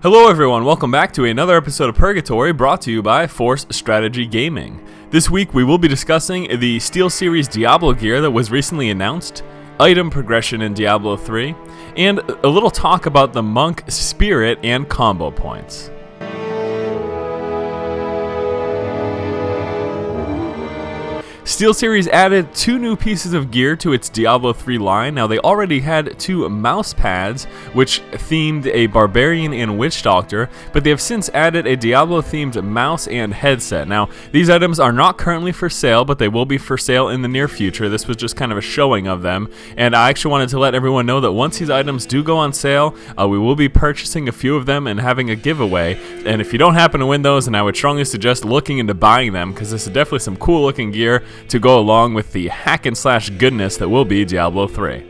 Hello everyone, welcome back to another episode of Purgatory brought to you by Force Strategy Gaming. This week we will be discussing the SteelSeries Diablo gear that was recently announced, item progression in Diablo 3, and a little talk about the monk spirit and combo points. SteelSeries added 2 new pieces of gear to its Diablo 3 line. Now, they already had 2 mouse pads, which themed a barbarian and witch doctor, but they have since added a Diablo-themed mouse and headset. Now, these items are not currently for sale, but they will be for sale in the near future. This was just kind of a showing of them, and I actually wanted to let everyone know that once these items do go on sale, we will be purchasing a few of them and having a giveaway. And if you don't happen to win those, then I would strongly suggest looking into buying them, because this is definitely some cool-looking gear to go along with the hack and slash goodness that will be Diablo 3.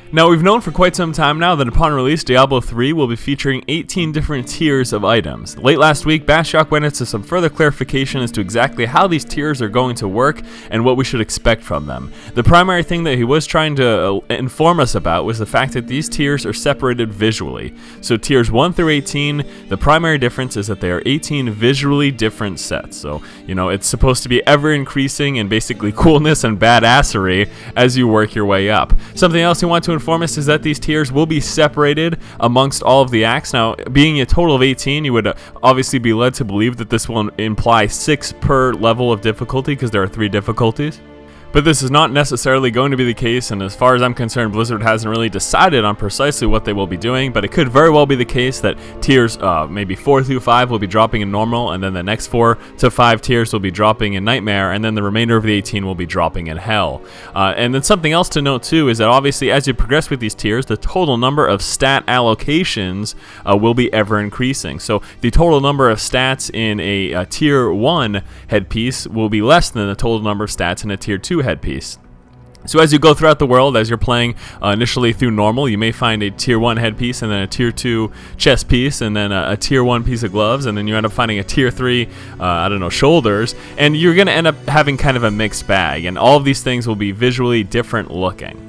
Now, we've known for quite some time now that upon release, Diablo 3 will be featuring 18 different tiers of items. Late last week, Bashiok went into some further clarification as to exactly how these tiers are going to work and what we should expect from them. The primary thing that he was trying to inform us about was the fact that these tiers are separated visually. So tiers 1 through 18, the primary difference is that they are 18 visually different sets. So, it's supposed to be ever increasing in basically coolness and badassery as you work your way up. Something else you want to inform us is that these tiers will be separated amongst all of the acts. Now, being a total of 18, you would obviously be led to believe that this will imply 6 per level of difficulty because there are 3 difficulties. But this is not necessarily going to be the case, and as far as I'm concerned, Blizzard hasn't really decided on precisely what they will be doing, but it could very well be the case that tiers maybe 4 through 5 will be dropping in normal, and then the next 4 to 5 tiers will be dropping in nightmare, and then the remainder of the 18 will be dropping in hell. And then something else to note too is that obviously as you progress with these tiers, the total number of stat allocations will be ever increasing. So the total number of stats in a tier 1 headpiece will be less than the total number of stats in a tier 2 headpiece. So as you go throughout the world, as you're playing initially through normal, you may find a tier 1 headpiece and then a tier 2 chest piece and then a tier 1 piece of gloves, and then you end up finding a tier 3, shoulders, and you're going to end up having kind of a mixed bag, and all of these things will be visually different looking.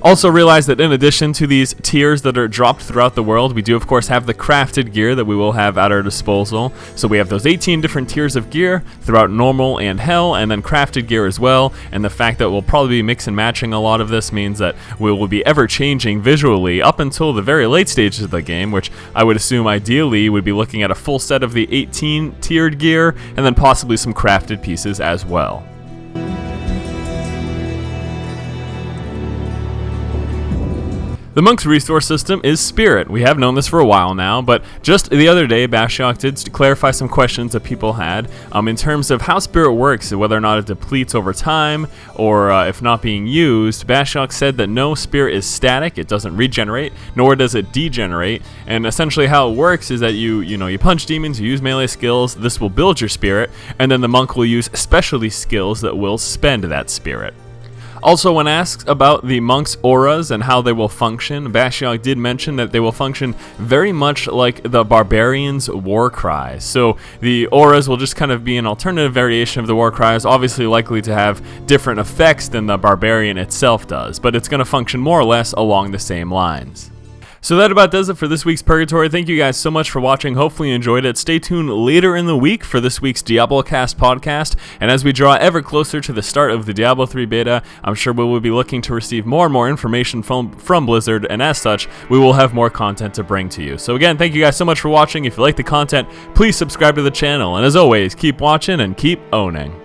Also realize that in addition to these tiers that are dropped throughout the world, we do of course have the crafted gear that we will have at our disposal. So we have those 18 different tiers of gear throughout normal and hell, and then crafted gear as well. And the fact that we'll probably be mix and matching a lot of this means that we will be ever changing visually up until the very late stages of the game, which I would assume ideally would be looking at a full set of the 18 tiered gear and then possibly some crafted pieces as well. The monk's resource system is spirit. We have known this for a while now, but just the other day, Bashiok did clarify some questions that people had in terms of how spirit works, whether or not it depletes over time, or if not being used. Bashiok said that no, spirit is static, it doesn't regenerate, nor does it degenerate, and essentially how it works is that you punch demons, you use melee skills, this will build your spirit, and then the monk will use specialty skills that will spend that spirit. Also, when asked about the monk's auras and how they will function, Bashiok did mention that they will function very much like the barbarian's war cries. So the auras will just kind of be an alternative variation of the war cries, obviously likely to have different effects than the barbarian itself does, but it's going to function more or less along the same lines. So that about does it for this week's Purgatory. Thank you guys so much for watching. Hopefully you enjoyed it. Stay tuned later in the week for this week's DiabloCast podcast. And as we draw ever closer to the start of the Diablo 3 beta, I'm sure we will be looking to receive more and more information from Blizzard. And as such, we will have more content to bring to you. So again, thank you guys so much for watching. If you like the content, please subscribe to the channel. And as always, keep watching and keep owning.